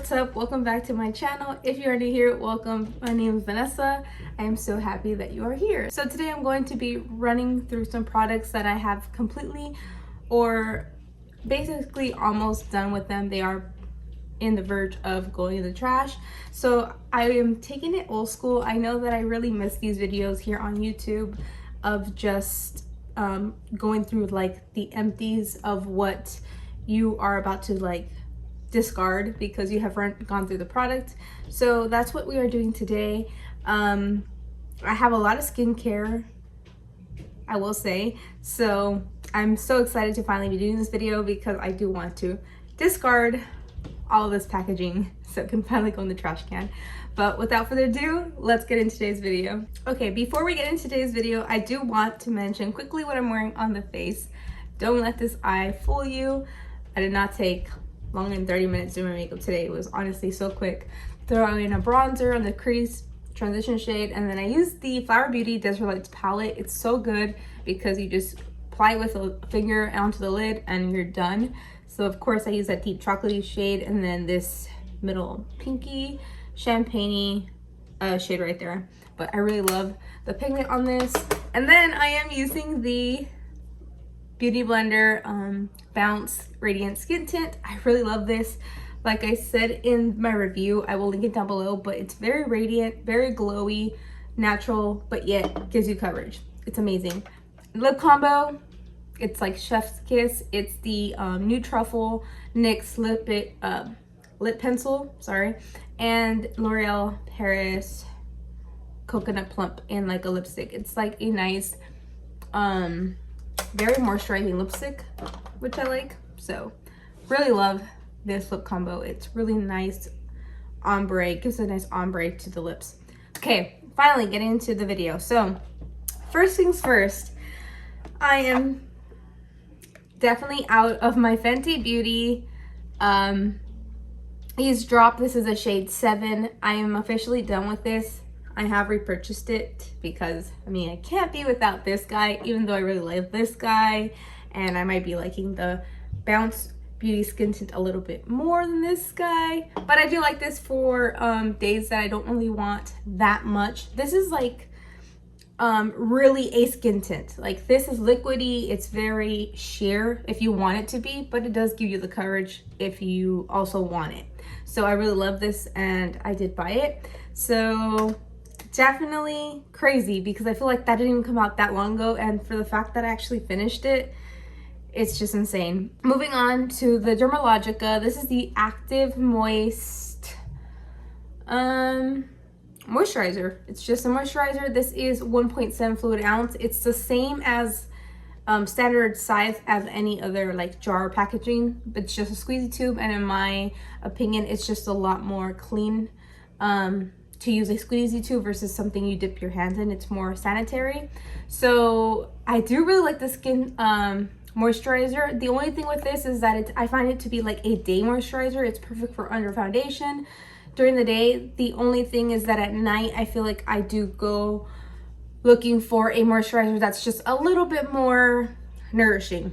what's up? Welcome back to my channel. If you're new here, welcome. My name is Vanessa. I am so happy that you are here. So today I'm going to be running through some products that I have completely or basically almost done with them. They are in the verge of going in the trash. So I am taking it old school. I know that I really miss these videos here on YouTube of just going through like the empties of what you are about to like discard because you have gone through the product. So that's what we are doing today. I have a lot of skincare, I will say, so I'm so excited to finally be doing this video because I do want to discard all of this packaging so it can finally go in the trash can. But without further ado, let's get into today's video. Okay, before we get into today's video, I do want to mention quickly what I'm wearing on the face. Don't let this eye fool you. I did not take longer than 30 minutes doing my makeup today. It was honestly so quick. Throw in a bronzer on the crease, transition shade, and then I used the Flower Beauty Desert Lights palette. It's so good because you just apply it with a finger onto the lid and you're done. So of course I use that deep chocolatey shade and then this middle pinky champagne shade right there. But I really love the pigment on this. And then I am using the Beauty Blender Bounce Radiant Skin Tint. I really love this. Like I said in my review, I will link it down below, but it's very radiant, very glowy, natural, but yet gives you coverage. It's amazing. Lip combo, it's like chef's kiss. It's the new Truffle NYX lip pencil, sorry, and L'Oreal Paris Coconut Plump in like a lipstick. It's like a nice very moisturizing lipstick, which I like. So really love this lip combo. It's really nice ombre, gives a nice ombre to the lips. Okay, finally getting into the video. So first things first, I am definitely out of my Fenty Beauty Eaze drop. This is a shade 7. I am officially done with this. I have repurchased it because, I mean, I can't be without this guy, even though I really like this guy. And I might be liking the Bounce Beauty Skin Tint a little bit more than this guy. But I do like this for days that I don't really want that much. This is like really a skin tint. Like this is liquidy. It's very sheer if you want it to be, but it does give you the coverage if you also want it. So I really love this and I did buy it. So definitely crazy because I feel like that didn't even come out that long ago, and for the fact that I actually finished it, it's just insane. Moving on to the Dermologica. This is the Active Moist moisturizer. It's just a moisturizer. This is 1.7 fluid ounce. It's the same as standard size as any other like jar packaging, but it's just a squeezy tube, and in my opinion it's just a lot more clean to use a squeezy tube versus something you dip your hands in. It's more sanitary. So I do really like the skin moisturizer. The only thing with this is that I find it to be like a day moisturizer. It's perfect for under foundation during the day. The only thing is that at night I feel like I do go looking for a moisturizer that's just a little bit more nourishing.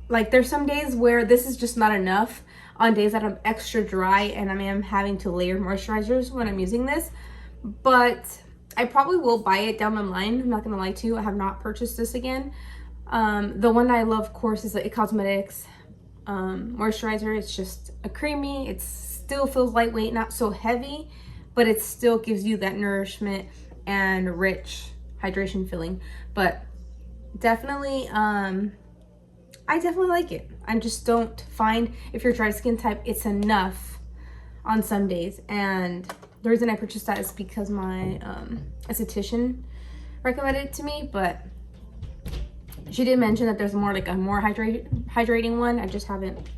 Like there's some days where this is just not enough, on days that I'm extra dry and I am having to layer moisturizers when I'm using this. But I probably will buy it down the line. I'm not gonna lie to you, I have not purchased this again. The one I love, of course, is the It Cosmetics moisturizer. It's just a creamy, it still feels lightweight, not so heavy, but it still gives you that nourishment and rich hydration feeling. But definitely I definitely like it. I just don't find, if you're dry skin type, it's enough on some days. And the reason I purchased that is because my esthetician recommended it to me, but she did mention that there's more like a more hydrating one. I just haven't,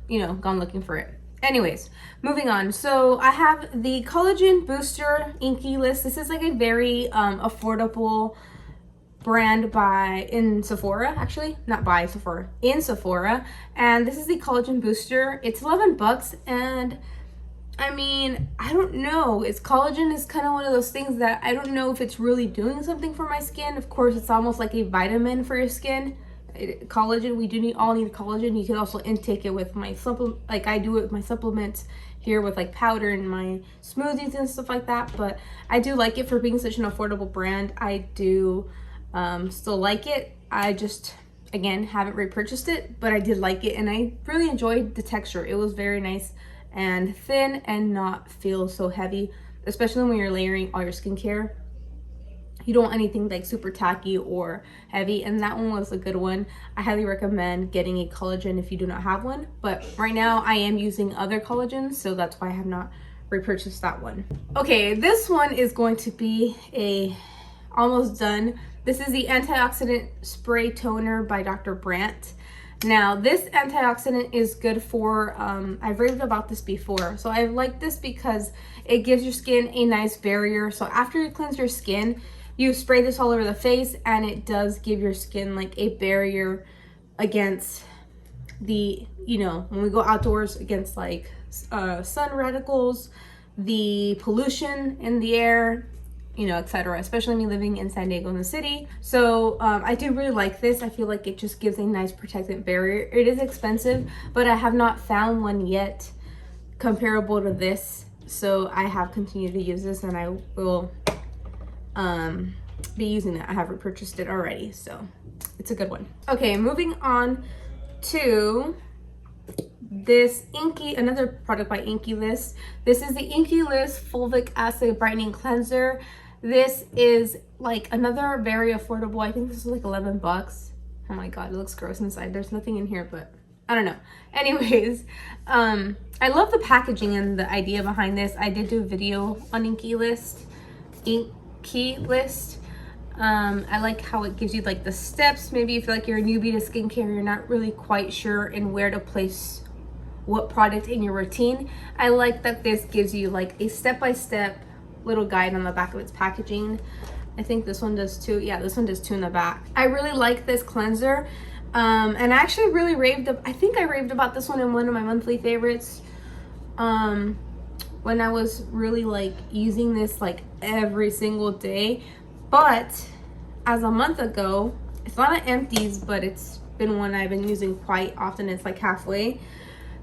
you know, gone looking for it. Anyways, moving on. So I have the Collagen Booster Inkey list. This is like a very affordable brand in Sephora, actually, not by Sephora, in Sephora. And this is the Collagen Booster. It's 11 bucks, and I mean, I don't know. Collagen is kind of one of those things that I don't know if it's really doing something for my skin. Of course, it's almost like a vitamin for your skin. Collagen, we all need collagen. You can also intake it with my supplement, like I do it with my supplements here with like powder in my smoothies and stuff like that, but I do like it for being such an affordable brand. I do still like it. I just, again, haven't repurchased it, but I did like it and I really enjoyed the texture. It was very nice and thin and not feel so heavy, especially when you're layering all your skincare. You don't want anything like super tacky or heavy, and that one was a good one. I highly recommend getting a collagen if you do not have one, but right now I am using other collagens, so that's why I have not repurchased that one. Okay, this one is going to be almost done. This is the antioxidant spray toner by Dr. Brandt. Now this antioxidant is good for, I've raved about this before. So I like this because it gives your skin a nice barrier. So after you cleanse your skin, you spray this all over the face and it does give your skin like a barrier against the, you know, when we go outdoors, against like sun radicals, the pollution in the air, you know, etc. Especially me living in San Diego in the city. So I do really like this. I feel like it just gives a nice protective barrier. It is expensive, but I have not found one yet comparable to this. So I have continued to use this and I will be using it. I have repurchased it already, so it's a good one. Okay, moving on to this Inkey, another product by Inkey List. This is the Inkey List Fulvic Acid Brightening Cleanser. This is like another very affordable, I think this is like 11 bucks. Oh my god, it looks gross inside. There's nothing in here, but I don't know. Anyways, I love the packaging and the idea behind this. I did do a video on Inkey List. I like how it gives you like the steps. Maybe if like you're a newbie to skincare, you're not really quite sure in where to place what product in your routine. I like that this gives you like a step-by-step little guide on the back of its packaging. I think this one does too. Yeah, this one does too in the back. I really like this cleanser. And I actually really I think I raved about this one in one of my monthly favorites. When I was really like using this like every single day. But as a month ago, it's not an Empties, but it's been one I've been using quite often. It's like halfway.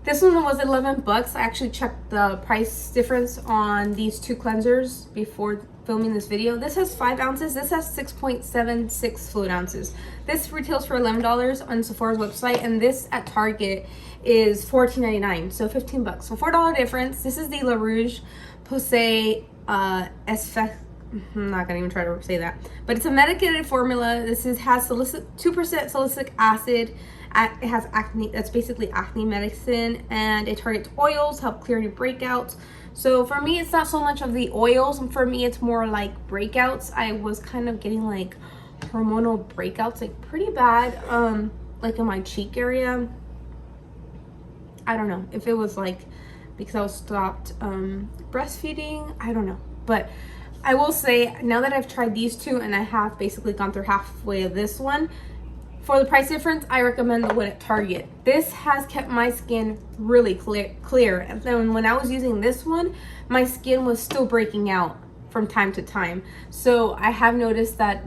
This one was 11 bucks. I actually checked the price difference on these two cleansers before filming this video. This has 5 ounces. This has 6.76 fluid ounces. This retails for $11 on Sephora's website, and this at Target is $14.99, so 15 bucks. So $4 difference. This is the La Rouge Posay I'm not gonna even try to say that, but it's a medicated formula. This has 2% salicylic acid. It has acne, that's basically acne medicine, and it targets oils, help clear any breakouts. So for me, it's not so much of the oils. For me, it's more like breakouts. I was kind of getting like hormonal breakouts, like pretty bad, like in my cheek area. I don't know if it was like because I was stopped breastfeeding. I don't know, but I will say now that I've tried these two and I have basically gone through halfway of this one, for the price difference, I recommend the one at Target. This has kept my skin really clear. And then when I was using this one, my skin was still breaking out from time to time. So I have noticed that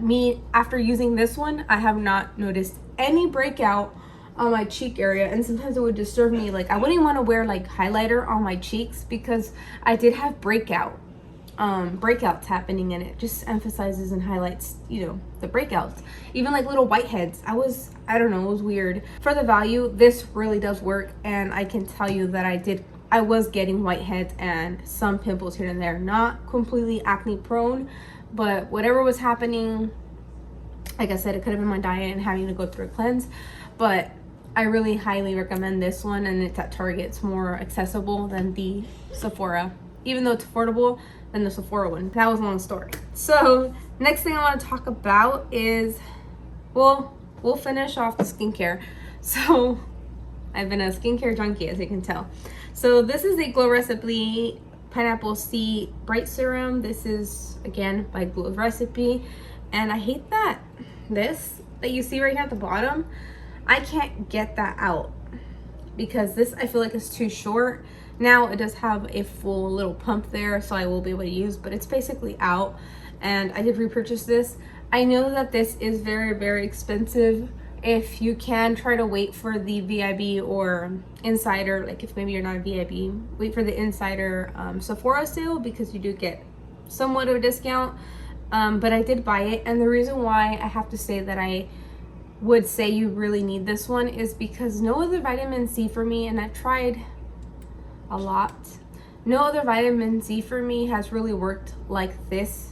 after using this one, I have not noticed any breakout on my cheek area, and sometimes it would disturb me. Like I wouldn't want to wear like highlighter on my cheeks because I did have breakouts happening, and it just emphasizes and highlights, you know, the breakouts, even like little whiteheads. I don't know, it was weird. For the value, this really does work, and I can tell you that I was getting whiteheads and some pimples here and there. Not completely acne prone, but whatever was happening, like I said, it could have been my diet and having to go through a cleanse. But I really highly recommend this one, and it's at Target. It's more accessible than the Sephora, even though it's affordable than the Sephora one. That was a long story. So next thing I want to talk about is, well, we'll finish off the skincare. So I've been a skincare junkie, as you can tell. So this is the Glow Recipe Pineapple C Bright Serum. This is again by Glow Recipe, and I hate that this that you see right here at the bottom, I can't get that out because this I feel like is too short. Now it does have a full little pump there, so I will be able to use, but it's basically out, and I did repurchase this. I know that this is very, very expensive If you can, try to wait for the VIB or Insider, like if maybe you're not a VIB, wait for the Insider Sephora sale, because you do get somewhat of a discount. But I did buy it, and the reason why I have to say that I would say you really need this one is because no other vitamin C for me, and I've tried a lot, no other vitamin C for me has really worked like this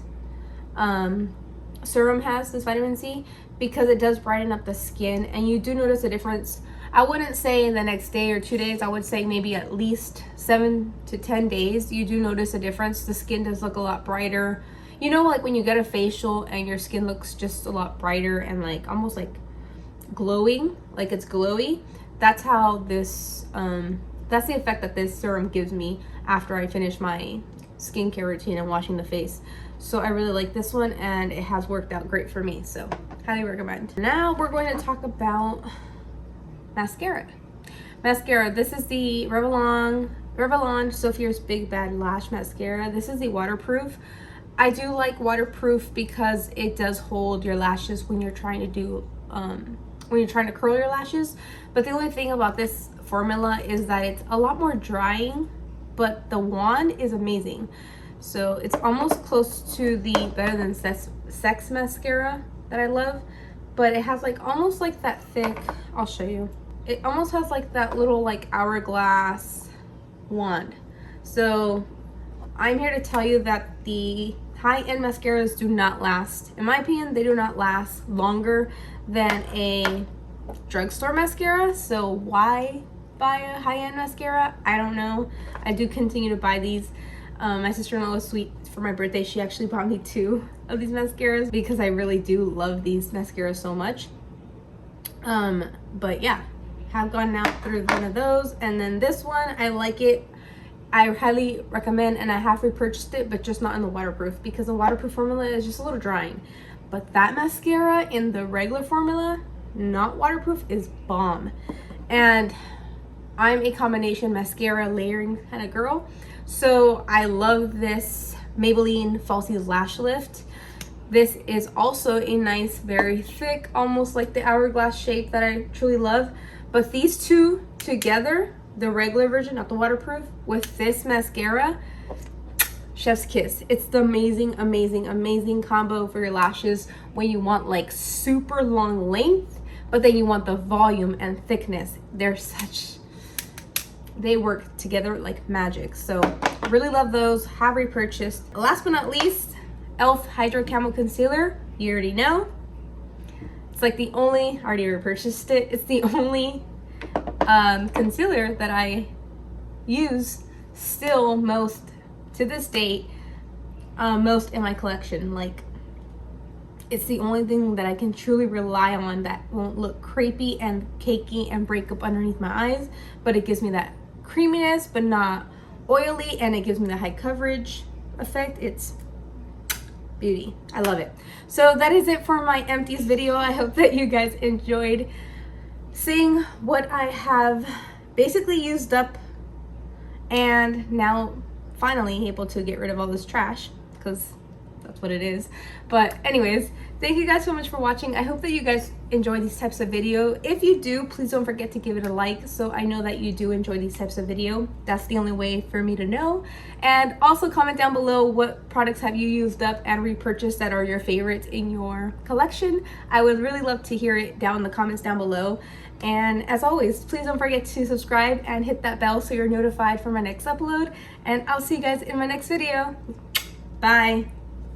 serum has, this vitamin C, because it does brighten up the skin, and you do notice a difference. I wouldn't say the next day or 2 days, I would say maybe at least 7 to 10 days you do notice a difference. The skin does look a lot brighter. You know, like when you get a facial and your skin looks just a lot brighter and like almost like glowing, like it's glowy. That's how this that's the effect that this serum gives me after I finish my skincare routine and washing the face. So I really like this one, and it has worked out great for me, so highly recommend. Now we're going to talk about mascara. This is the Revlon So Fierce Big Bad Lash Mascara. This is the waterproof. I do like waterproof because it does hold your lashes when you're trying to do when you're trying to curl your lashes. But the only thing about this formula is that it's a lot more drying, but the wand is amazing. So it's almost close to the Better Than Sex mascara that I love, but it has like almost like that thick, I'll show you. It almost has like that little like hourglass wand. So I'm here to tell you that the high-end mascaras do not last. In my opinion, they do not last longer than a drugstore mascara. So why buy a high-end mascara? I don't know. I do continue to buy these. My sister-in-law was sweet. For my birthday, she actually bought me 2 of these mascaras because I really do love these mascaras so much. But yeah, have gone out through one of those, and then this one, I like it. I highly recommend, and I have repurchased it, but just not in the waterproof because the waterproof formula is just a little drying. But that mascara in the regular formula, not waterproof, is bomb. And I'm a combination mascara layering kind of girl, so I love this Maybelline Falsies Lash Lift. This is also a nice, very thick, almost like the hourglass shape that I truly love. But these two together, the regular version, not the waterproof, with this mascara, chef's kiss. It's the amazing, amazing, amazing combo for your lashes when you want like super long length, but then you want the volume and thickness. They work together like magic. So really love those, have repurchased. Last but not least, e.l.f. Hydro Camo Concealer. You already know. It's like the only, I already repurchased it. It's the only concealer that I use still most to this date, most in my collection. Like, it's the only thing that I can truly rely on that won't look crepey and cakey and break up underneath my eyes, but it gives me that creaminess but not oily, and it gives me the high coverage effect. It's beauty. I love it. So that is it for my empties video. I hope that you guys enjoyed seeing what I have basically used up, and now finally able to get rid of all this trash, because that's what it is. But anyways, thank you guys so much for watching. I hope that you guys enjoy these types of video. If you do, please don't forget to give it a like, so I know that you do enjoy these types of video. That's the only way for me to know. And also comment down below what products have you used up and repurchased that are your favorites in your collection. I would really love to hear it down in the comments down below. And as always, please don't forget to subscribe and hit that bell so you're notified for my next upload. And I'll see you guys in my next video. Bye.